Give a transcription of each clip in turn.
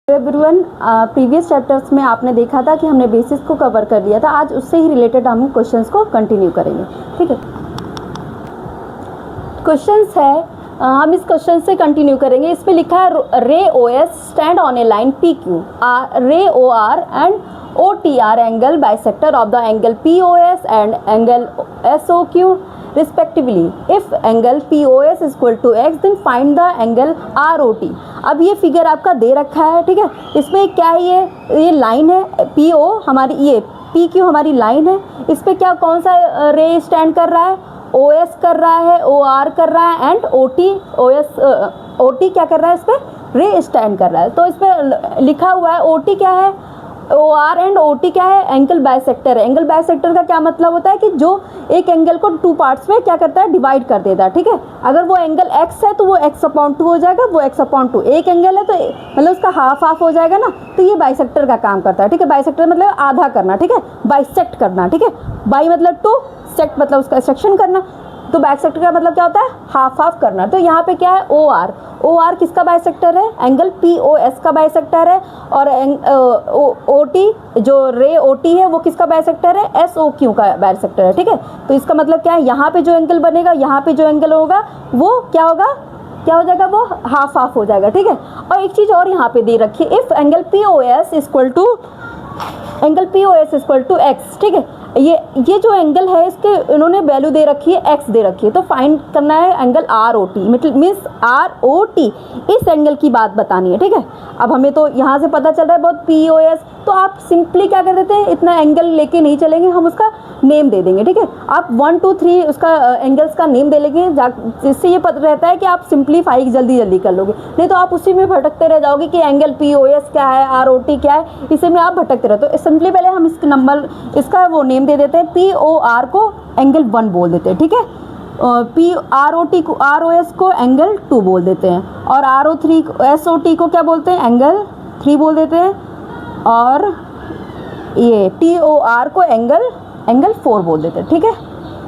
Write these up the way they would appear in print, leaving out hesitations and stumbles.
Everyone, previous chapters में आपने देखा था कि हमने बेसिस को कवर कर लिया था। आज उससे ही रिलेटेड हम क्वेश्चंस को कंटिन्यू करेंगे। ठीक है, क्वेश्चंस है, हम इस क्वेश्चन से कंटिन्यू करेंगे। इसमें लिखा है ray O S stand on a line P Q, ray O R and O T are angle bisector of the angle P O S and angle S O Q respectively. If angle P O S equal to x then find the angle R O T. अब ये figure आपका दे रखा है, ठीक है। इसमें क्या है, ये लाइन है पी ओ हमारी, ये पी क्यू हमारी लाइन है। इस पर क्या कौन सा रे स्टैंड कर रहा है, ओ एस कर रहा है, ओ आर कर रहा है and O T, O S O T क्या कर रहा है, इस पर रे स्टैंड कर रहा है। तो इस पर लिखा हुआ है ओ टी क्या है, O R and O T क्या है, एंगल बाइसेक्टर है। एंगल बाइसेक्टर का क्या मतलब होता है कि जो एक एंगल को टू पार्ट्स में क्या करता है, डिवाइड कर देता है। ठीक है, अगर वो एंगल एक्स है तो वो एक्स अपॉन टू हो जाएगा, वो एक्स अपॉन टू। एक एंगल है तो मतलब उसका हाफ हाफ हो जाएगा ना, तो ये बाइसेक्टर का काम करता है। ठीक है, बाइसेक्टर मतलब आधा करना, ठीक है, बाइसेक्ट करना। ठीक है, बाई मतलब टू, सेक्ट मतलब उसका सेक्शन करना। तो बाइसेक्टर का मतलब क्या होता है, हाफ हाफ करना। तो यहाँ पे क्या है, ओ आर, ओ आर किसका बाइसेक्टर है, एंगल पी ओ एस का बाइसेक्टर है। और ओ टी जो रे ओ टी है वो किसका बाइसेक्टर है, एस ओ क्यू का बाइसेक्टर है। ठीक है, तो इसका मतलब क्या है, यहाँ पे जो एंगल बनेगा, यहाँ पे जो एंगल होगा वो क्या होगा, क्या हो जाएगा, वो हाफ हाफ हो जाएगा। ठीक है, और एक चीज़ और यहाँ पे दे रखी है, if angle P O S equal to, angle P O S equal to X. ठीक है, ये जो एंगल है इसके इन्होंने वैल्यू दे रखी है, एक्स दे रखी है। तो फाइंड करना है angle R O T, means R O T, इस एंगल की बात बतानी है। ठीक है, अब हमें तो यहाँ से पता चल रहा है बहुत पी ओ एस, तो आप सिंपली क्या कर देते हैं, इतना एंगल लेके नहीं चलेंगे, हम उसका नेम दे देंगे। ठीक है, आप 1 2 3 उसका एंगल्स का नेम दे लेंगे, जिससे ये पता रहता है कि आप सिंप्लीफाई जल्दी जल्दी कर लोगे। नहीं तो आप उसी में भटकते रह जाओगे कि एंगल पी ओ एस क्या है, आर ओ टी क्या है, इसी में आप भटकते रहो। तो सिंपली पहले हम इस नंबर, इसका वो नेम दे देते हैं, पी ओ आर को एंगल 1 बोल देते हैं। ठीक है, पी आर ओ टी को, आर ओ एस को एंगल 2 बोल देते हैं, और R O 3 S O T को क्या बोलते हैं, एंगल 3 बोल देते हैं, और ये टी ओ आर को एंगल 4 बोल देते हैं। ठीक है,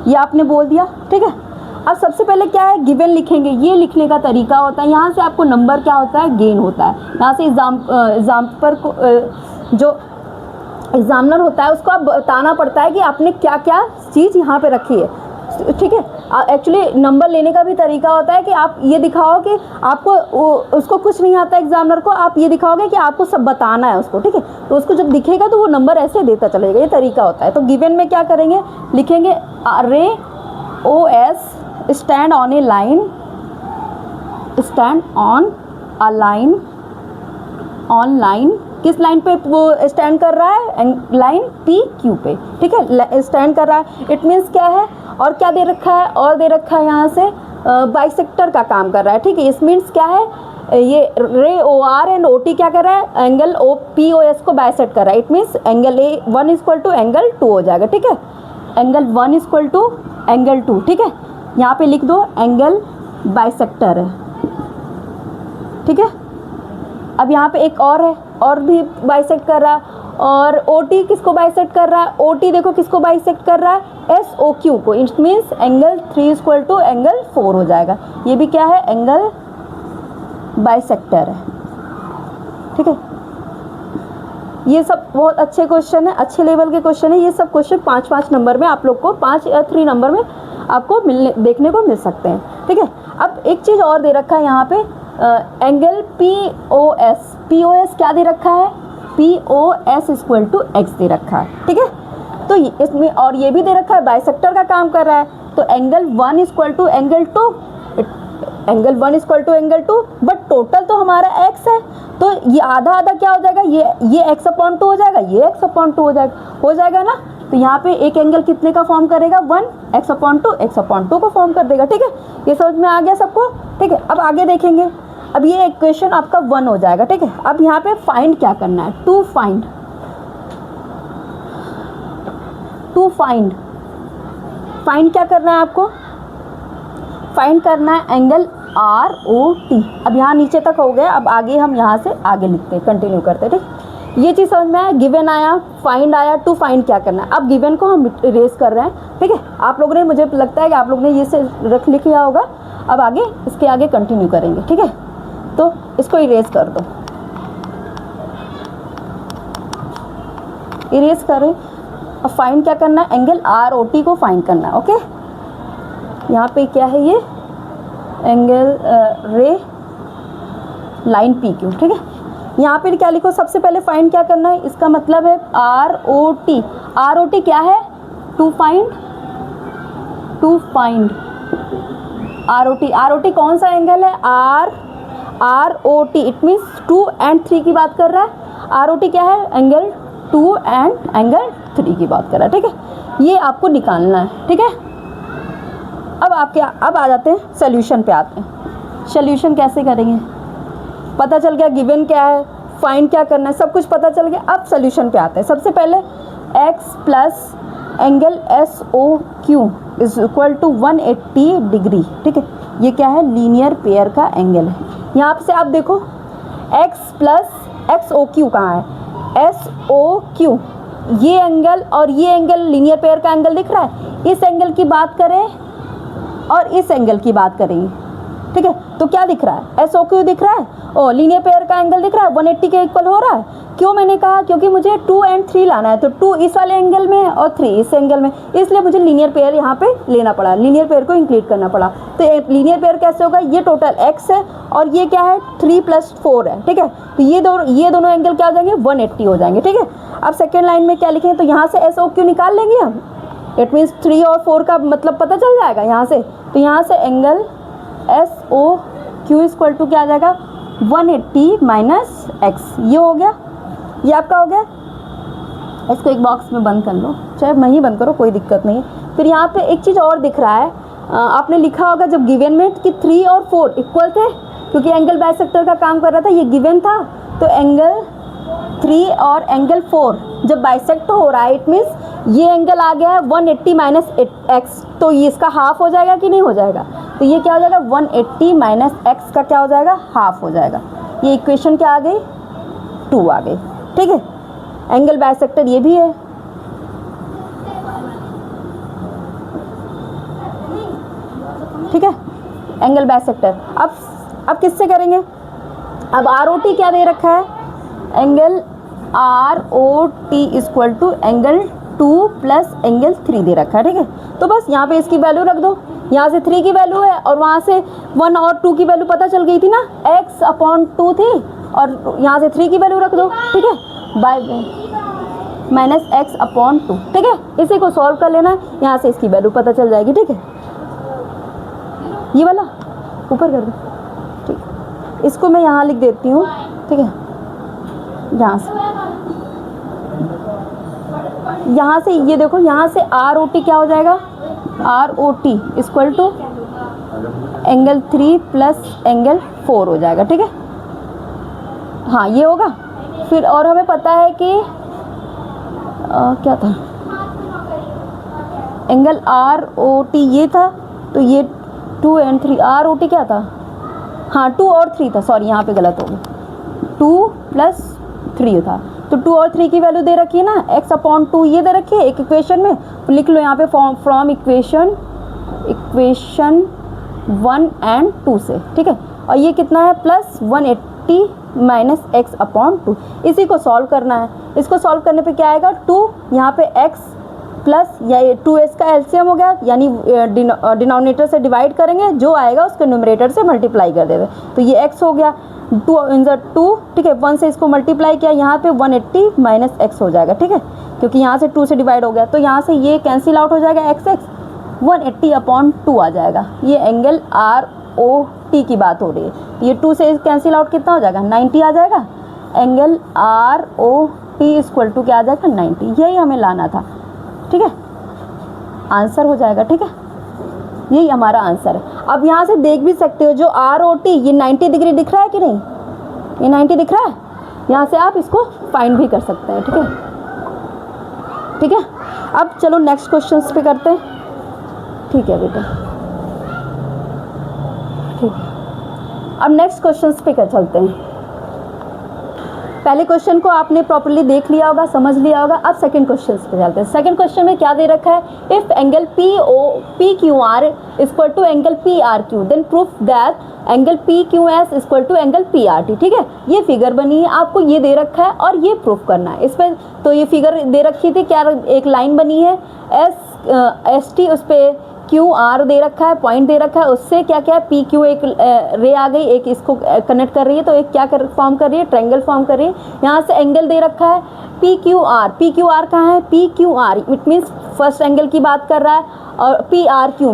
ये आपने बोल दिया। ठीक है, अब सबसे पहले क्या है, गिवन लिखेंगे। ये लिखने का तरीका होता है, यहाँ से आपको नंबर क्या होता है, गेन होता है। यहाँ से एग्जाम्पल को जो एग्जामिनर होता है उसको आप बताना पड़ता है कि आपने क्या क्या चीज़ यहाँ पे रखी है। ठीक है, एक्चुअली नंबर लेने का भी तरीका होता है कि आप ये दिखाओ कि आपको उसको कुछ नहीं आता एग्जामिनर को, आप ये दिखाओगे कि आपको सब बताना है उसको। ठीक है, तो उसको जब दिखेगा तो वो नंबर ऐसे देता चलेगा, ये तरीका होता है। तो गिवन में क्या करेंगे, लिखेंगे ray O S stand on a line, stand on a line, on line, किस लाइन पे वो स्टैंड कर रहा है, लाइन पी क्यू पे। ठीक है, स्टैंड कर रहा है, इट मीन्स क्या है, और क्या दे रखा है, और दे रखा है यहाँ से बाइसेक्टर का काम कर रहा है। ठीक है, इस मीन्स क्या है, ये ray O R and O T क्या कर रहा है, angle O P O S को बाइसेक्ट कर रहा है। It means angle A 1 equal to angle 2 हो जाएगा। ठीक है, एंगल 1 इक्वल टू एंगल 2। ठीक है, यहाँ पे लिख दो एंगल बाइसेक्टर है। ठीक है, अब यहाँ पे एक और है, और भी बाइसेक्ट कर रहा है, और ओ टी किसको बाइसेक्ट कर रहा है, ओ टी देखो किसको बाइसेक्ट कर रहा है, एस ओ क्यू को। It means angle 3 equal to angle 4 हो जाएगा। ये भी क्या है, एंगल बाइसेक्टर है। ठीक है, ये सब बहुत अच्छे क्वेश्चन है, अच्छे लेवल के क्वेश्चन है। ये सब क्वेश्चन 5-5 नंबर में आप लोग को, 5 या 3 नंबर में आपको देखने को मिल सकते हैं। ठीक है, अब एक चीज़ और दे रखा है यहाँ पे, angle P O S, P O S क्या दे रखा है, P O S equal to x दे रखा है। ठीक है, तो इसमें और ये भी दे रखा है, बाइसेक्टर का काम कर रहा है। तो angle 1 equal to angle 2, angle 1 equal to angle 2, but total तो हमारा एक्स है, तो ये आधा आधा क्या हो जाएगा, ये एक्स अपॉन 2 हो जाएगा, ये एक्स अपॉन 2 हो जाएगा ना। तो यहाँ पे एक एंगल कितने का फॉर्म करेगा, 1 एक्स अपॉन 2, एक्स अपॉन 2 को फॉर्म कर देगा। ठीक है, ये समझ में आ गया सबको। ठीक है, अब आगे देखेंगे। अब ये इक्वेशन आपका 1 हो जाएगा। ठीक है, अब यहाँ पे फाइंड क्या करना है, टू फाइंड क्या करना है आपको, फाइंड करना है एंगल आर ओ टी। अब यहाँ नीचे तक हो गया, अब आगे हम यहाँ से आगे लिखते हैं, कंटिन्यू करते हैं। ठीक, ये चीज़ समझ में आया, गिवन आया, फाइंड आया, टू फाइंड क्या करना है। अब गिवन को हम इरेज कर रहे हैं। ठीक है, आप लोगों ने, मुझे लगता है कि आप लोग ने ये से लिख लिया होगा। अब आगे इसके आगे कंटिन्यू करेंगे। ठीक है, तो इसको इरेज कर दो। इरेज करें। अब फाइंड क्या करना है, एंगल आर ओ टी को फाइंड करना है। ओके, यहाँ पे क्या है, ये एंगल रे लाइन पी क्यू, ठीक है। यहाँ पे क्या लिखो, सबसे पहले फाइंड क्या करना है, इसका मतलब है R O T. R O T क्या है, to find R O T. R O T कौन सा एंगल है, R O T, it means 2 and 3 की बात कर रहा है। आर ओ टी क्या है, एंगल 2 and एंगल 3 की बात कर रहा है, ठीक है। ये आपको निकालना है, ठीक है। अब आ जाते हैं सोल्यूशन पे आते हैं। सोल्यूशन कैसे करेंगे, पता चल गया गिवन क्या है, फाइंड क्या करना है, सब कुछ पता चल गया। अब सोल्यूशन पे आते हैं। सबसे पहले x plus angle S O Q is equal to 180 degree, ठीक है। ये क्या है, लीनियर पेयर का एंगल है। यहाँ से आप देखो x plus X O Q कहाँ है, एस ओ क्यू, ये एंगल और ये एंगल लीनियर पेयर का एंगल दिख रहा है। इस एंगल की बात करें और इस एंगल की बात करेंगे, ठीक है, तो क्या दिख रहा है, एस ओ क्यू दिख रहा है और लीनियर पेयर का एंगल दिख रहा है, 180 के इक्वल हो रहा है। क्यों, मैंने कहा क्योंकि मुझे 2 and 3 लाना है, तो 2 इस वाले एंगल में है और 3 इस एंगल में, इसलिए मुझे लीनियर पेयर यहाँ पे लेना पड़ा, लीनियर पेयर को इंक्लूड करना पड़ा। तो लीनियर पेयर कैसे होगा, ये टोटल x है और ये क्या है 3 + 4 है, ठीक है। तो ये दोनों एंगल क्या हो जाएंगे, 180 हो जाएंगे, ठीक है। अब सेकेंड लाइन में क्या लिखें, तो यहाँ से एस ओ क्यू निकाल लेंगे हम, इट मीन्स 3 और 4 का मतलब पता चल जाएगा यहाँ से। तो यहाँ से angle S O Q equal to क्या आ जाएगा, 180 माइनस एक्स, ये हो गया, ये आपका हो गया। इसको एक बॉक्स में बंद कर लो, चाहे मैं ही बंद करो, कोई दिक्कत नहीं। फिर यहाँ पे एक चीज़ और दिख रहा है, आपने लिखा होगा जब गिवन में कि 3 और 4 इक्वल थे, क्योंकि एंगल बाइसेक्टर का काम कर रहा था, ये गिवन था। तो एंगल 3 और एंगल 4 जब बाइसेक्ट हो रहा है, इट मीन्स ये एंगल आ गया है 180 माइनस एक्स, तो ये इसका हाफ हो जाएगा कि नहीं हो जाएगा, तो ये क्या हो जाएगा 180 माइनस एक्स का क्या हो जाएगा, हाफ हो जाएगा। ये इक्वेशन क्या आ गई, 2 आ गई, ठीक है। एंगल बाइसेक्टर ये भी है, ठीक है, एंगल बाइसेक्टर। अब किससे करेंगे, अब आर ओ टी क्या दे रखा है, angle R O T equal to angle 2 plus angle 3 दे रखा है, ठीक है। तो बस यहाँ पे इसकी वैल्यू रख दो, यहाँ से 3 की वैल्यू है और वहाँ से 1 और 2 की वैल्यू पता चल गई थी ना, x/2 थी और यहाँ से 3 की वैल्यू रख दो, ठीक है, बाय माइनस x/2, ठीक है। इसी को सॉल्व कर लेना, यहाँ से इसकी वैल्यू पता चल जाएगी, ठीक है। ये वाला ऊपर कर दो, ठीक, इसको मैं यहाँ लिख देती हूँ, ठीक है। यहाँ से ये देखो, यहाँ से आर ओ टी क्या हो जाएगा, R O T equal to angle 3 plus angle 4 हो जाएगा, ठीक है। हाँ, ये होगा। फिर और हमें पता है कि क्या था, एंगल आर ओ टी ये था, तो ये 2 and 3, आर ओ टी क्या था, हाँ 2 और 3 था, सॉरी यहाँ पे गलत हो गया, 2 + 3 था। तो 2 और 3 की वैल्यू दे रखी है ना, x/2 ये दे रखी है एक इक्वेशन में, तो लिख लो यहाँ पे फ्रॉम इक्वेशन 1 and 2 से, ठीक है। और ये कितना है, प्लस 180 माइनस x/2, इसी को सॉल्व करना है। इसको सॉल्व करने पे क्या आएगा, 2 यहाँ पे x प्लस या 2s का एलसीएम हो गया, यानी डिनोमिनेटर से डिवाइड करेंगे, जो आएगा उसको न्यूमरेटर से मल्टीप्लाई कर देंगे, तो ये x हो गया 2 × 2, ठीक है। 1 से इसको मल्टीप्लाई किया, यहाँ पे 180 माइनस x हो जाएगा, ठीक है, क्योंकि यहाँ से 2 से डिवाइड हो गया, तो यहाँ से ये कैंसिल आउट हो जाएगा, x 180/2 आ जाएगा। ये एंगल आर ओ टी की बात हो रही है, ये 2 से कैंसिल आउट कितना हो जाएगा, 90 आ जाएगा। Angle R O T equal to क्या आ जाएगा, 90, यही हमें लाना था, ठीक है, आंसर हो जाएगा, ठीक है, यही हमारा आंसर है। अब यहाँ से देख भी सकते हो, जो आर ओ टी ये 90 डिग्री दिख रहा है कि नहीं, ये 90 दिख रहा है, यहाँ से आप इसको फाइंड भी कर सकते हैं, ठीक है, ठीक है। अब चलो नेक्स्ट क्वेश्चन पे करते हैं, ठीक है बेटा, ठीक है। अब नेक्स्ट क्वेश्चन पे कर चलते हैं। पहले क्वेश्चन को आपने प्रॉपर्ली देख लिया होगा, समझ लिया होगा। अब सेकंड क्वेश्चन पे चलते हैं। सेकंड क्वेश्चन में क्या दे रखा है, if angle P Q R equal to angle P R Q then proof that angle P Q S equal to angle P R T. ठीक है, ये फिगर बनी है, आपको ये दे रखा है और ये प्रूफ करना है। इस पर तो ये फिगर दे रखी थी, क्या एक लाइन बनी है एस टी, उस पर क्यू आर दे रखा है, पॉइंट दे रखा है, उससे क्या क्या पी क्यू एक रे आ गई, एक इसको कनेक्ट कर रही है, तो एक क्या फॉर्म कर रही है, ट्रायंगल फॉर्म कर रही है। यहाँ से एंगल दे रखा है पी क्यू आर कहाँ है, P Q are it means first angle की बात कर रहा है, और पी आर क्यू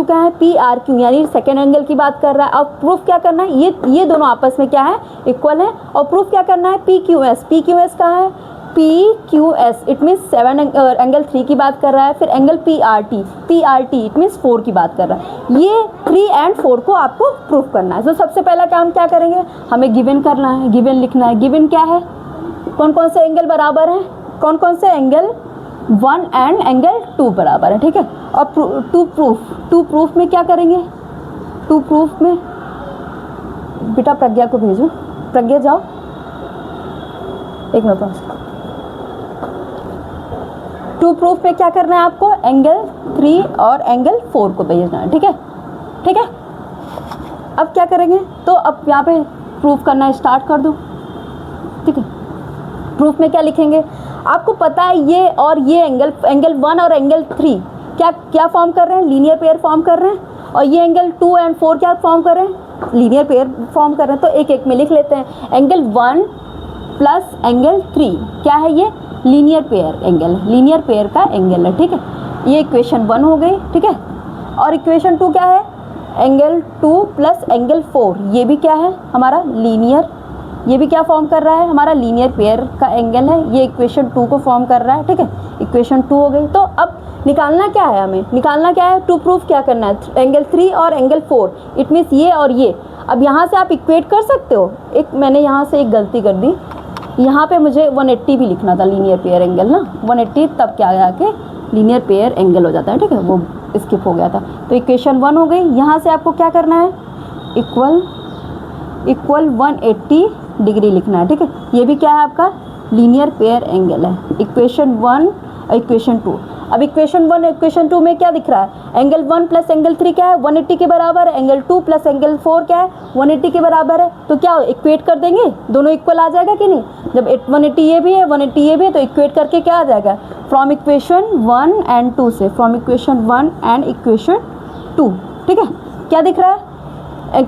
कहाँ है, पी आर क्यू यानी सेकेंड एंगल की बात कर रहा है। अब प्रूफ क्या करना है, ये दोनों आपस में क्या है, इक्वल है, और प्रूफ क्या करना है, पी क्यू एस कहाँ है, P Q S it means 7 angle 3 की बात कर रहा है। फिर angle P R T it means 4 की बात कर रहा है। ये 3 एंड 4 को आपको प्रूफ करना है। तो सबसे पहला काम क्या करेंगे, हमें गिवन करना है, गिवन लिखना है। गिवन क्या है, कौन कौन से एंगल बराबर हैं, कौन कौन से एंगल 1 एंड एंगल 2 बराबर है। ठीक है, और टू प्रूफ में क्या करेंगे, टू प्रूफ में बेटा प्रज्ञा को भेजो, प्रज्ञा जाओ एक मिनट। टू प्रूफ में क्या करना है आपको, एंगल 3 और एंगल 4 को भेजना है। ठीक है, ठीक है। अब क्या करेंगे, तो अब यहाँ पे प्रूफ करना स्टार्ट कर दो। ठीक है, प्रूफ में क्या लिखेंगे, आपको पता है ये और ये एंगल 1 और एंगल 3 क्या फॉर्म कर रहे हैं, लीनियर पेयर फॉर्म कर रहे हैं, और ये एंगल 2 एंड 4 क्या फॉर्म कर रहे हैं, लीनियर पेयर फॉर्म कर रहे हैं। तो एक एक में लिख लेते हैं। एंगल 1 प्लस एंगल 3 क्या है, ये linear pair angle, linear pair का एंगल है। ठीक है, ये इक्वेशन 1 हो गई। ठीक है, और इक्वेशन 2 क्या है, एंगल 2 प्लस एंगल 4 ये भी क्या है हमारा लीनियर, ये भी क्या फॉर्म कर रहा है, हमारा लीनियर पेयर का एंगल है, ये इक्वेशन 2 को फॉर्म कर रहा है। ठीक है, इक्वेशन 2 हो गई। तो अब निकालना क्या है, हमें निकालना क्या है, टू प्रूफ क्या करना है, एंगल 3 और एंगल 4 इट मीन्स ये और ये। अब यहाँ से आप इक्वेट कर सकते हो, एक मैंने यहाँ से एक गलती कर दी, यहाँ पे मुझे 180 भी लिखना था लीनियर पेयर एंगल ना, 180 तब क्या आके लीनियर पेयर एंगल हो जाता है। ठीक है, वो स्किप हो गया था। तो इक्वेशन 1 हो गई। यहाँ से आपको क्या करना है, इक्वल 180 डिग्री लिखना है। ठीक है, ये भी क्या है आपका लीनियर पेयर एंगल है। Equation 1 equation 2। अब इक्वेशन 1 इक्वेशन 2 में क्या दिख रहा है, एंगल 1 प्लस एंगल 3 क्या है, 180 के बराबर है, एंगल 2 प्लस एंगल 4 क्या है, 180 के बराबर है। तो क्या इक्वेट कर देंगे, दोनों इक्वल आ जाएगा कि नहीं, जब 180 ये भी है 180 ये भी है, तो इक्वेट करके क्या आ जाएगा, फ्रॉम इक्वेशन 1 एंड 2 से, फ्रॉम इक्वेशन 1 एंड इक्वेशन 2। ठीक है, क्या दिख रहा है,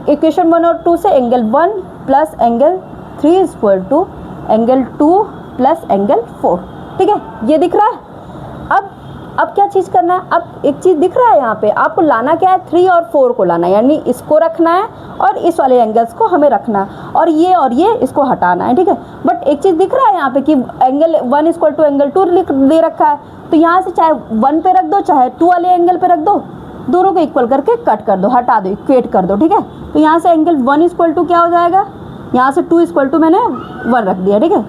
इक्वेशन 1 और 2 से angle 1 plus angle 3 equal to angle 2 plus angle 4। ठीक है, ये दिख रहा है। अब क्या चीज़ करना है, अब एक चीज़ दिख रहा है यहाँ पे, आपको लाना क्या है, 3 और 4 को लाना है, यानी इसको रखना है और इस वाले एंगल्स को हमें रखना है, और ये इसको हटाना है। ठीक है, बट एक चीज़ दिख रहा है यहाँ पे कि एंगल 1 इक्वल टू एंगल 2 दे रखा है, तो यहाँ से चाहे 1 पे रख दो चाहे 2 वाले एंगल पे रख दो, दोनों को इक्वल करके कट कर दो, हटा दो, इक्वेट कर दो। ठीक है, तो यहाँ से एंगल 1 इक्वल टू क्या हो जाएगा, यहाँ से 2 इक्वल टू मैंने 1 रख दिया। ठीक है,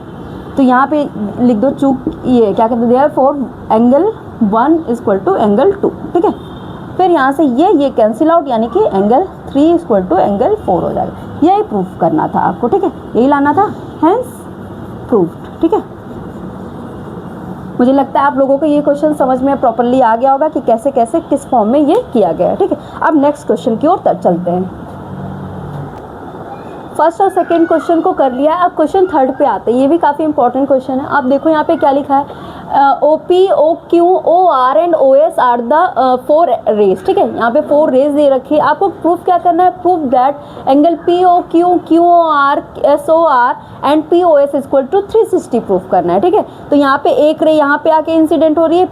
तो यहाँ पे लिख दो, चूक ये क्या कहते दिया है, 4 एंगल 1 इक्वल टू एंगल 2। ठीक है, फिर यहाँ से ये कैंसिल आउट, यानी कि एंगल 3 इक्वल टू एंगल 4 हो जाएगा। यही प्रूफ करना था आपको। ठीक है, यही लाना था, हैंस प्रूफ्ड। ठीक है, मुझे लगता है आप लोगों को ये क्वेश्चन समझ में प्रॉपरली आ गया होगा कि कैसे कैसे किस फॉर्म में ये किया गया है। ठीक है, अब नेक्स्ट क्वेश्चन की ओर चलते हैं। फर्स्ट और सेकंड क्वेश्चन को कर लिया, अब क्वेश्चन थर्ड पे आते हैं। ये भी काफ़ी इंपॉर्टेंट क्वेश्चन है। आप देखो यहाँ पे क्या लिखा है, OP, OQ, OR and OS are the 4 rays. ठीक है, यहाँ पे 4 रेज दे रखी है। आपको प्रूफ क्या करना है, proof that angle POQ, QOR, SOR and POS equal to 360 proof करना है। ठीक है, तो यहाँ पे एक रे यहाँ पे आके इंसिडेंट हो रही है,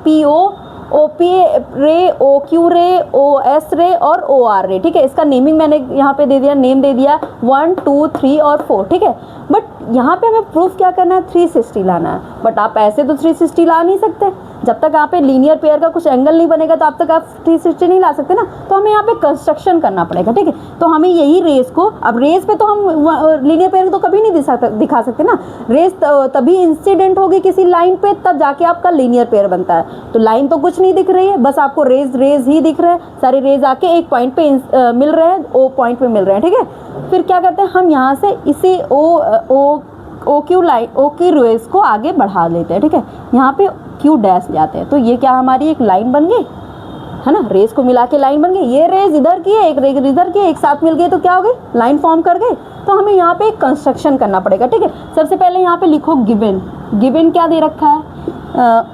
OP रे, OQ रे, OS रे और OR रे। ठीक है, इसका नेमिंग मैंने यहाँ पे दे दिया, नेम दे दिया 1, 2, 3 और 4। ठीक है, बट यहाँ पे हमें प्रूफ क्या करना है, 360 लाना है। बट आप ऐसे तो 360 ला नहीं सकते, जब तक यहाँ पे लीनियर पेयर का कुछ एंगल नहीं बनेगा तो आप तक आप 360 नहीं ला सकते ना, तो हमें यहाँ पे कंस्ट्रक्शन करना पड़ेगा। ठीक है, तो हमें यही रेस को, अब रेस पे तो हम लीनियर पेयर तो कभी नहीं दिखा सकते ना, रेस तभी इंसिडेंट होगी किसी लाइन पे, तब जाके आपका लीनियर पेयर बनता है। तो लाइन तो कुछ नहीं दिख रही है, बस आपको रेज ही दिख रहे हैं, सारे रेज आके एक पॉइंट पे मिल रहे हैं, ओ पॉइंट पे मिल रहे हैं। ठीक है, फिर क्या करते हैं हम, यहाँ से इसे ओ क्यू रेज को आगे बढ़ा लेते हैं, ठीक है। यहाँ पे क्यू डैश जाते हैं, तो ये क्या हमारी एक लाइन बन गई है ना, रेज को मिला के लाइन बन गई। ये रेज इधर की है, एक रेज इधर की है, एक साथ मिल गए तो क्या हो गई, लाइन फॉर्म कर गए। तो हमें यहाँ पे एक कंस्ट्रक्शन करना पड़ेगा, ठीक है। सबसे पहले यहाँ पे लिखो गिवन क्या दे रखा है,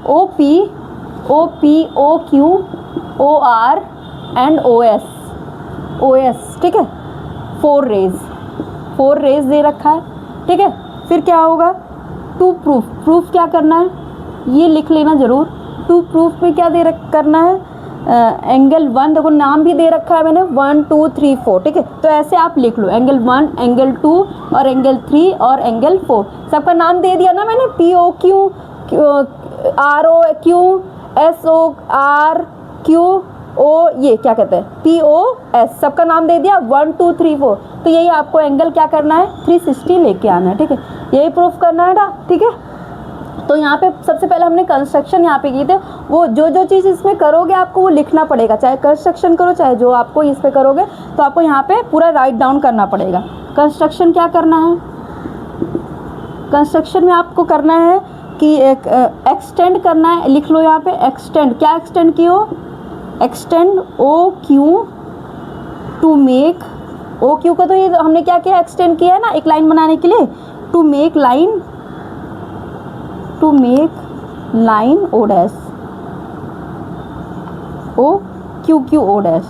O P O Q O R and O S, ठीक है। 4 रेज दे रखा है, ठीक है। फिर क्या होगा, टू प्रूफ क्या करना है, ये लिख लेना ज़रूर। टू प्रूफ में क्या करना है, एंगल 1, देखो नाम भी दे रखा है मैंने, 1 2 3 4, ठीक है। तो ऐसे आप लिख लो, एंगल 1, एंगल 2 और एंगल 3 और एंगल 4, सबका नाम दे दिया ना मैंने, P O Q R O Q S O R Q O, ये क्या कहते हैं, पी ओ एस, सबका नाम दे दिया, 1 2 3 4। तो यही आपको एंगल क्या करना है, 360 लेके आना है, ठीक है। यही प्रूफ करना है ना, ठीक है। तो यहाँ पे सबसे पहले हमने कंस्ट्रक्शन यहाँ पे की थे, वो जो चीज़ इसमें करोगे आपको वो लिखना पड़ेगा, चाहे कंस्ट्रक्शन करो चाहे जो आपको इस पे करोगे, तो आपको यहाँ पे पूरा राइट डाउन करना पड़ेगा। कंस्ट्रक्शन क्या करना है, कंस्ट्रक्शन में आपको करना है कि एक एक्सटेंड करना है, लिख लो यहाँ पे एक्सटेंड, क्या एक्सटेंड की हो, extend O Q to make, O Q का तो ये हमने क्या किया, एक्सटेंड किया है ना एक लाइन बनाने के लिए, to make line O dash, O Q O dash,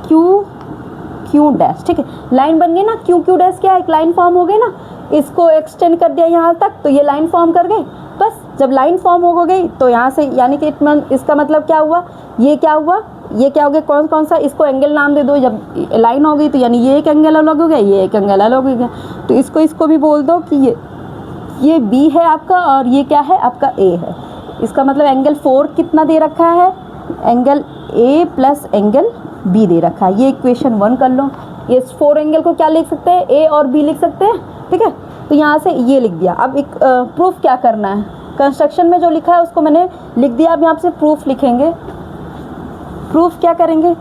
Q dash, ठीक है। लाइन बन गई ना, क्यू डैश क्या, एक लाइन फॉर्म हो गई ना, इसको एक्सटेंड कर दिया यहाँ तक तो ये लाइन फॉर्म कर गई। बस जब लाइन फॉर्म हो गई तो यहाँ से यानी कि इसका मतलब क्या हुआ, ये क्या हुआ, ये क्या हो गया, कौन सा, इसको एंगल नाम दे दो। जब लाइन हो गई तो यानी ये एक एंगल अलग हो गया, ये एक एंगल अलग हो गया, तो इसको भी बोल दो कि ये बी है आपका और ये क्या है आपका ए है। इसका मतलब एंगल 4 कितना दे रखा है, angle A plus angle B दे रखा है। ये इक्वेशन 1 कर लो। ये 4 एंगल को क्या लिख सकते हैं, ए और बी लिख सकते हैं, ठीक है। तो यहाँ से ये लिख दिया। अब एक प्रूफ क्या करना है, कंस्ट्रक्शन में जो लिखा है उसको मैंने लिख दिया, अब यहाँ से प्रूफ लिखेंगे। प्रूफ क्या करेंगे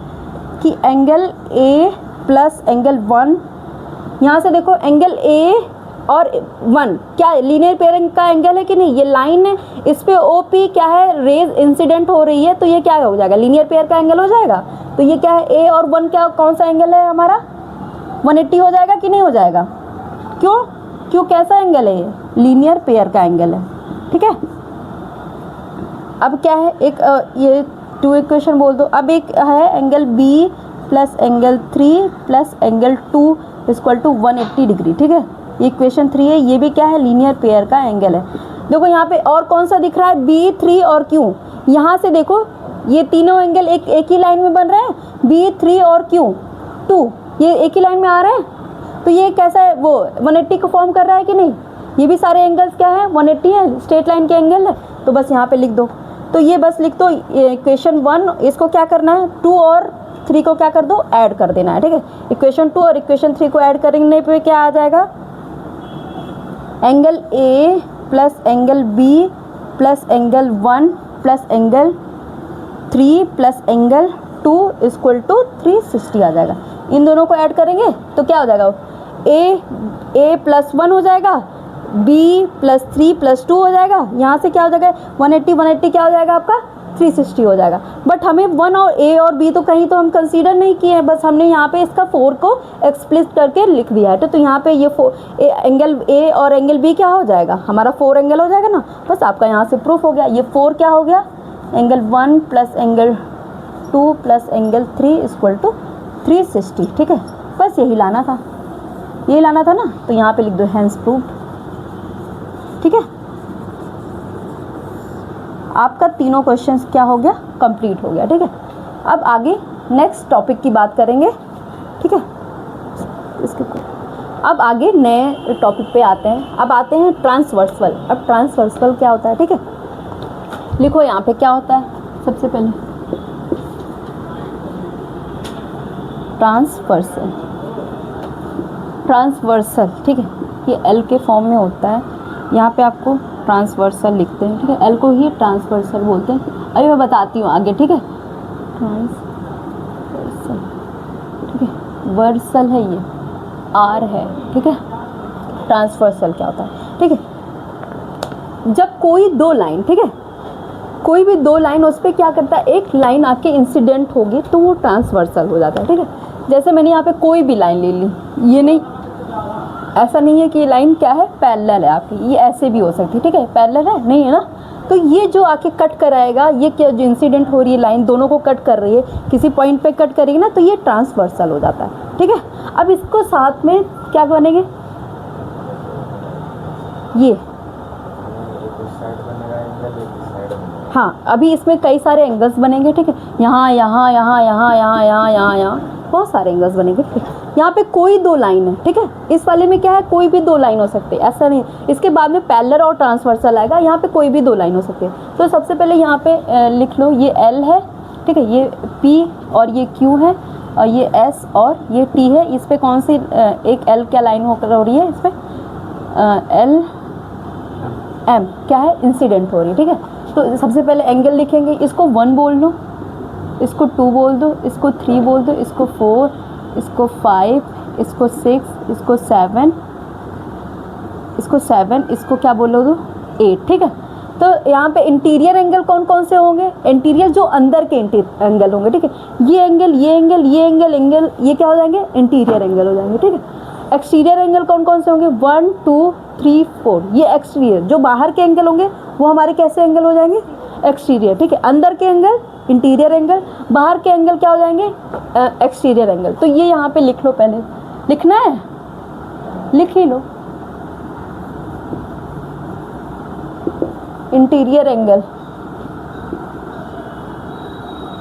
कि एंगल ए प्लस एंगल 1, यहाँ से देखो एंगल ए और 1 क्या लीनियर पेयरिंग का एंगल है कि नहीं, ये लाइन है, इस पे ओ पी क्या है, रेज इंसिडेंट हो रही है, तो ये क्या हो जाएगा, लीनियर पेयर का एंगल हो जाएगा। तो ये क्या है, ए और 1 क्या, कौन सा एंगल है हमारा, 180 हो जाएगा कि नहीं हो जाएगा, क्यों कैसा एंगल है, ये लीनियर पेयर का एंगल है, ठीक है। अब क्या है, एक ये 2 इक्वेशन बोल दो। अब एक है angle B plus angle 3 plus angle 2 equal to 180 degree, ठीक है। ये इक्वेशन 3 है, ये भी क्या है, लीनियर पेयर का एंगल है। देखो यहाँ पे और कौन सा दिख रहा है, बी 3 और क्यू। यहाँ से देखो ये तीनों एंगल एक ही लाइन में बन रहे हैं, बी 3 और क्यू 2, ये एक ही लाइन में आ रहे हैं। तो ये कैसा है, वो 180 को फॉर्म कर रहा है कि नहीं, ये भी सारे एंगल्स क्या है, 180 है, स्ट्रेट लाइन के एंगल है। तो बस यहाँ पे लिख दो, तो ये बस लिख दो इक्वेशन 1, इसको क्या करना है, 2 और 3 को क्या कर दो, ऐड कर देना है, ठीक है। इक्वेशन 2 और इक्वेशन 3 को ऐड करने पे क्या आ जाएगा, angle A plus angle B plus angle 1 plus angle 3 plus angle 2 equal to 360 आ जाएगा। इन दोनों को ऐड करेंगे तो क्या हो जाएगा, ए प्लस 1 हो जाएगा, बी प्लस 3 प्लस 2 हो जाएगा। यहाँ से क्या हो जाएगा, 180 क्या हो जाएगा आपका, 360 हो जाएगा। बट हमें 1 और ए और बी तो कहीं तो हम कंसीडर नहीं किए हैं, बस हमने यहाँ पे इसका 4 को एक्सप्लिसिट करके लिख दिया है। तो यहाँ पे ये एंगल ए और एंगल बी क्या हो जाएगा, हमारा 4 एंगल हो जाएगा ना। बस आपका यहाँ से प्रूफ हो गया। ये 4 क्या हो गया, angle 1 plus angle 2 plus angle 3 equal to 360, ठीक है। बस यही लाना था ना, तो यहाँ पे लिख दो हैंस प्रूव्ड, ठीक है। आपका तीनों क्वेश्चंस क्या हो गया, कंप्लीट हो गया, ठीक है। अब आगे नेक्स्ट टॉपिक की बात करेंगे, ठीक है। अब आगे नए टॉपिक पे आते हैं। अब आते हैं ट्रांसवर्सल। अब ट्रांसवर्सल क्या होता है, ठीक है। लिखो यहाँ पे क्या होता है, सबसे पहले ट्रांसवर्सल, ठीक है। ये एल के फॉर्म में होता है, यहाँ पे आपको ट्रांसवर्सल लिखते हैं, ठीक है। एल को ही ट्रांसवर्सल बोलते हैं। अभी मैं बताती हूँ आगे, ठीक है। ट्रांसवर्सल, ठीक है। वर्सल है ये, आर है, ठीक है। ट्रांसवर्सल क्या होता है, ठीक है। जब कोई दो लाइन, ठीक है, कोई भी दो लाइन उस पर क्या करता है, एक लाइन आके इंसिडेंट होगी तो वो ट्रांसवर्सल हो जाता है, ठीक है। जैसे मैंने यहाँ पे कोई भी लाइन ले ली, ये नहीं, ऐसा नहीं है कि ये लाइन क्या है, पैरेलल है आपकी, ये ऐसे भी हो सकती है, ठीक है, पैरेलल है नहीं है ना। तो ये जो आके कट कराएगा, ये क्या जो इंसिडेंट हो रही है लाइन दोनों को कट कर रही है, किसी पॉइंट पे कट करेगी ना, तो ये ट्रांसवर्सल हो जाता है, ठीक है। अब इसको साथ में क्या बनेंगे, ये, हाँ, अभी इसमें कई सारे एंगल्स बनेंगे, ठीक है, यहाँ यहाँ यहाँ यहाँ यहाँ यहाँ यहाँ यहाँ बहुत सारे एंगल्स बनेंगे, ठीक है। यहाँ पे कोई दो लाइन है, ठीक है, इस वाले में क्या है, कोई भी दो लाइन हो सकती है, ऐसा नहीं। इसके बाद में पैरेलल और ट्रांसवर्सल आएगा, यहाँ पे कोई भी दो लाइन हो सकती है। तो सबसे पहले यहाँ पे लिख लो, ये L है, ठीक है, ये P और ये Q है, और ये S और ये T है। इस पर कौन सी एक L क्या लाइन होकर हो रही है, इस पर L M क्या है, इंसिडेंट हो रही है, ठीक है। तो सबसे पहले एंगल लिखेंगे, इसको 1 बोल दो, इसको 2 बोल दो, इसको 3 बोल दो, इसको 4, इसको 5, इसको 6, इसको 7, इसको 7, इसको क्या बोलो दो 8, ठीक है। तो यहाँ पे इंटीरियर एंगल कौन कौन से होंगे, इंटीरियर जो अंदर के एंगल होंगे, ठीक है। ये एंगल, ये एंगल, ये एंगल, ये क्या हो जाएंगे, इंटीरियर एंगल हो जाएंगे, ठीक है। एक्सटीरियर एंगल कौन कौन से होंगे, 1 2 3 4, ये एक्सटीरियर जो बाहर के एंगल होंगे वो हमारे कैसे एंगल हो जाएंगे, एक्सटीरियर, ठीक है। अंदर के एंगल इंटीरियर एंगल, बाहर के एंगल क्या हो जाएंगे, एक्सटीरियर एंगल। तो ये यहाँ पे लिख लो, पहले लिखना है, लिख ही लो, इंटीरियर एंगल।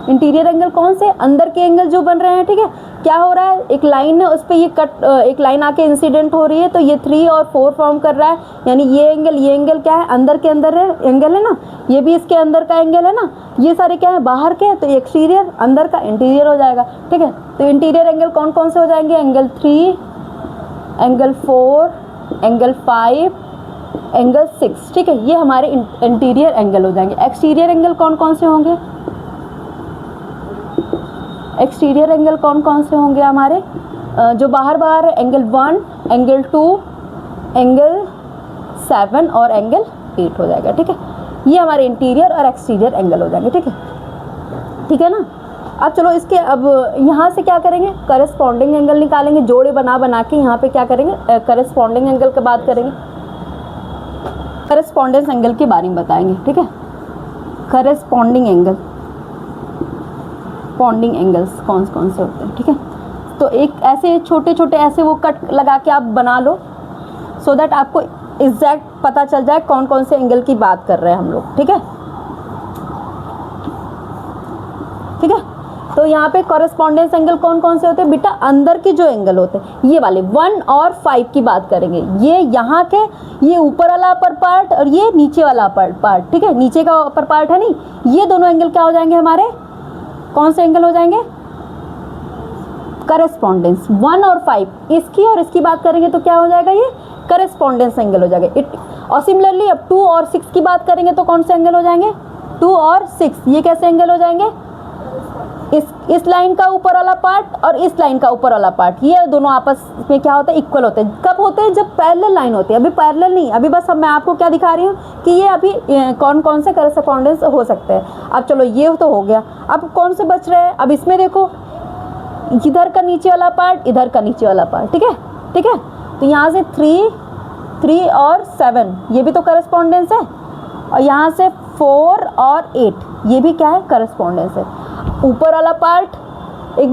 इंटीरियर एंगल कौन से, अंदर के एंगल जो बन रहे हैं, ठीक है। क्या हो रहा है, एक लाइन है, उस पर ये कट, एक लाइन आके इंसिडेंट हो रही है, तो ये 3 और 4 फॉर्म कर रहा है, यानी ये एंगल क्या है, अंदर के अंदर है एंगल है ना, ये भी इसके अंदर का एंगल है ना, ये सारे क्या है, बाहर के, तो एक्सटीरियर, अंदर का इंटीरियर हो जाएगा, ठीक है। तो इंटीरियर एंगल कौन कौन से हो जाएंगे, एंगल 3, एंगल 4, एंगल 5, एंगल 6, ठीक है, ये हमारे इंटीरियर एंगल हो जाएंगे। एक्सटीरियर एंगल कौन कौन से होंगे, एक्सटीरियर एंगल कौन कौन से होंगे हमारे, जो बाहर है, एंगल 1, एंगल 2, एंगल 7 और एंगल 8 हो जाएगा, ठीक है। ये हमारे इंटीरियर और एक्सटीरियर एंगल हो जाएंगे, ठीक है, ठीक है ना। अब चलो इसके, अब यहाँ से क्या करेंगे, करस्पॉन्डिंग एंगल निकालेंगे, जोड़े बना के यहाँ पे क्या करेंगे, करस्पॉन्डिंग एंगल की बात करेंगे, करस्पॉन्डेंस एंगल के बारे में बताएंगे, ठीक है। करस्पॉन्डिंग एंगल, पॉन्डिंग एंगल्स कौन कौन से होते हैं, ठीक है। तो एक ऐसे छोटे छोटे ऐसे वो कट लगा के आप बना लो, सो दैट आपको एग्जैक्ट पता चल जाए कौन कौन से एंगल की बात कर रहे हैं हम लोग, ठीक है, ठीक है। तो यहाँ पे कॉरेस्पॉन्डेंस एंगल कौन कौन से होते हैं बेटा, अंदर के जो एंगल होते हैं, ये वाले 1 और 5 की बात करेंगे, ये यहाँ के, ये ऊपर वाला अपर पार्ट और ये नीचे वाला अपर पार्ट, ठीक है, नीचे का अपर पार्ट है नहीं, ये दोनों एंगल क्या हो जाएंगे हमारे, कौन से एंगल हो जाएंगे, करस्पॉन्डेंस। 1 और 5 इसकी और इसकी बात करेंगे तो क्या हो जाएगा, ये करस्पॉन्डेंस एंगल हो जाएगा। और सिमिलरली अब 2 और 6 की बात करेंगे तो कौन से एंगल हो जाएंगे, 2 और 6, ये कैसे एंगल हो जाएंगे, इस लाइन का ऊपर वाला पार्ट और इस लाइन का ऊपर वाला पार्ट, ये दोनों आपस में क्या होता है, इक्वल होते हैं। कब होते हैं, जब पैरेलल लाइन होती है। अभी पैरेलल नहीं, अभी बस मैं आपको क्या दिखा रही हूँ कि ये अभी कौन कौन से करस्पॉन्डेंस हो सकते हैं। अब चलो ये तो हो गया, अब कौन से बच रहे हैं, अब इसमें देखो, इधर का नीचे वाला पार्ट, इधर का नीचे वाला पार्ट, ठीक है, ठीक है। तो यहाँ से 3 और 7 ये भी तो करस्पॉन्डेंस है, और यहाँ से 4 और 8 ये भी क्या है, करस्पॉन्डेंस है। ऊपर वाला पार्ट एक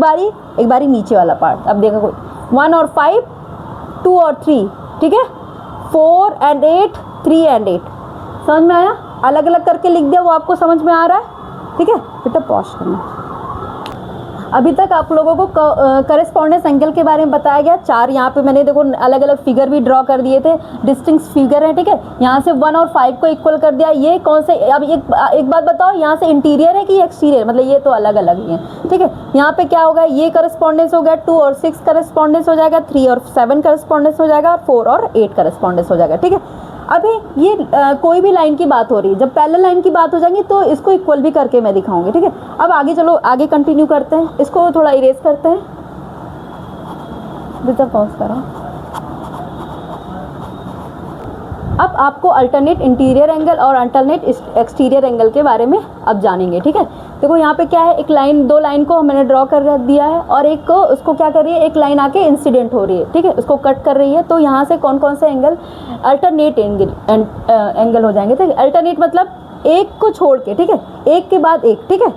बारी नीचे वाला पार्ट। अब देखो 1 और 5, 2 और 3, ठीक है, 4 and 8, 3 and 8, समझ में आया, अलग अलग करके लिख दिया, वो आपको समझ में आ रहा है, ठीक है बेटा। पॉज करना। अभी तक आप लोगों को करस्पॉन्डेंस एंगल के बारे में बताया गया। 4 यहाँ पे मैंने देखो अलग अलग फिगर भी ड्रॉ कर दिए थे, डिस्टिंक्ट फिगर है, ठीक है। यहाँ से 1 और 5 को इक्वल कर दिया। ये कौन से, अब एक बात बताओ, यहाँ से इंटीरियर है कि एक्सटीरियर, मतलब ये तो अलग अलग ही है, ठीक है। यहाँ पे क्या होगा, ये करस्पॉन्डेंस हो गया, 2 और 6 करस्पॉन्डेंस हो जाएगा, 3 और 7 करस्पॉन्डेंस हो जाएगा, और 4 और 8 करस्पॉन्डेंस हो जाएगा, ठीक है। अभी ये कोई भी लाइन की बात हो रही है, जब पैरेलल लाइन की बात हो जाएगी तो इसको इक्वल भी करके मैं दिखाऊंगी, ठीक है। अब आगे चलो, आगे कंटिन्यू करते हैं, इसको थोड़ा इरेज करते हैं, बेटा पॉज करो। अब आपको अल्टरनेट इंटीरियर एंगल और अल्टरनेट एक्सटीरियर एंगल के बारे में अब जानेंगे, ठीक है। देखो यहाँ पे क्या है, एक लाइन, दो लाइन को मैंने ड्रॉ कर दिया है और एक को उसको क्या कर रही है, एक लाइन आके इंसिडेंट हो रही है, ठीक है, उसको कट कर रही है। तो यहाँ से कौन कौन से एंगल अल्टरनेट एंगल हो जाएंगे, ठीक है। अल्टरनेट मतलब एक को छोड़ के, ठीक है, एक के बाद एक, ठीक है,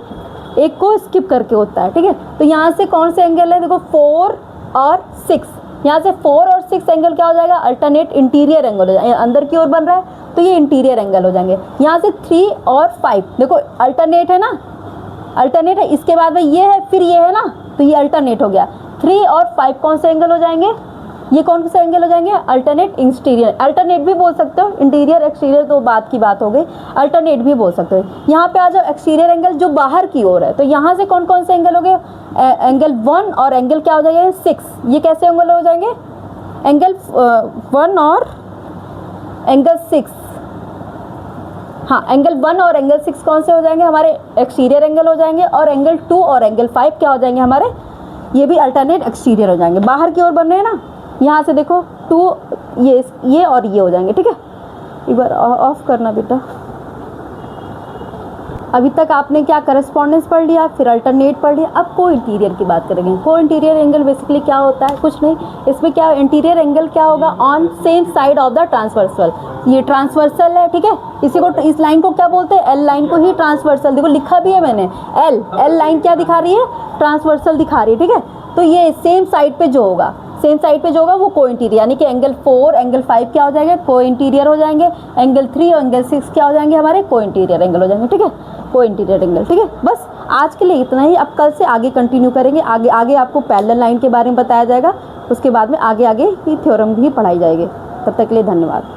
एक को स्किप करके होता है, ठीक है। तो यहाँ से कौन से एंगल है, देखो 4 और 6, यहाँ से 4 और 6 एंगल क्या हो जाएगा, अल्टरनेट इंटीरियर एंगल हो जाएगा, अंदर की ओर बन रहा है तो ये इंटीरियर एंगल हो जाएंगे। यहाँ से 3 और 5 देखो अल्टरनेट है ना, अल्टरनेट है, इसके बाद में ये है, फिर ये है ना, तो ये अल्टरनेट हो गया। 3 और 5 कौन से एंगल हो जाएंगे, ये कौन से एंगल हो जाएंगे, अल्टरनेट इंटीरियर, अल्टरनेट भी बोल सकते हो, इंटीरियर एक्सटीरियर तो बात की बात हो गई, अल्टरनेट भी बोल सकते हो। यहाँ पे आ जाओ एक्सटीरियर एंगल जो बाहर की ओर है, तो यहाँ से कौन कौन से एंगल हो गए, एंगल 1 और एंगल क्या हो जाएगा 6, ये कैसे एंगल हो जाएंगे, एंगल 1 और एंगल 6, हाँ एंगल 1 और एंगल 6 कौन से हो जाएंगे, हमारे एक्सटीरियर एंगल हो जाएंगे। और एंगल 2 और एंगल 5 क्या हो जाएंगे हमारे, ये भी अल्टरनेट एक्सटीरियर हो जाएंगे, बाहर की ओर बन रहे हैं ना। यहाँ से देखो 2 ये और ये हो जाएंगे, ठीक है। एक बार ऑफ करना बेटा। अभी तक आपने क्या करस्पॉन्डेंस पढ़ लिया, फिर अल्टरनेट पढ़ लिया, अब को इंटीरियर की बात करेंगे। को इंटीरियर एंगल बेसिकली क्या होता है, कुछ नहीं, इसमें क्या इंटीरियर एंगल क्या होगा, on same side of the transversal, ये ट्रांसवर्सल है, ठीक है। इसी को, इस लाइन को क्या बोलते हैं, एल लाइन को ही ट्रांसवर्सल, देखो लिखा भी है मैंने, एल लाइन क्या दिखा रही है, ट्रांसवर्सल दिखा रही है, ठीक है। तो ये सेम साइड पे जो होगा, सेम साइड पे जो होगा वो को इंटीरियर, यानी कि एंगल 4 एंगल 5 क्या हो जाएंगे, को इंटीरियर हो जाएंगे। एंगल 3 और एंगल 6 क्या हो जाएंगे, हमारे को इंटीरियर एंगल हो जाएंगे, ठीक है, को इंटीरियर एंगल, ठीक है। बस आज के लिए इतना ही, अब कल से आगे कंटिन्यू करेंगे, आगे आगे आपको पैरेलल लाइन के बारे में बताया जाएगा, उसके बाद में आगे आगे की थ्योरम भी पढ़ाई जाएगी। तब तक के लिए धन्यवाद।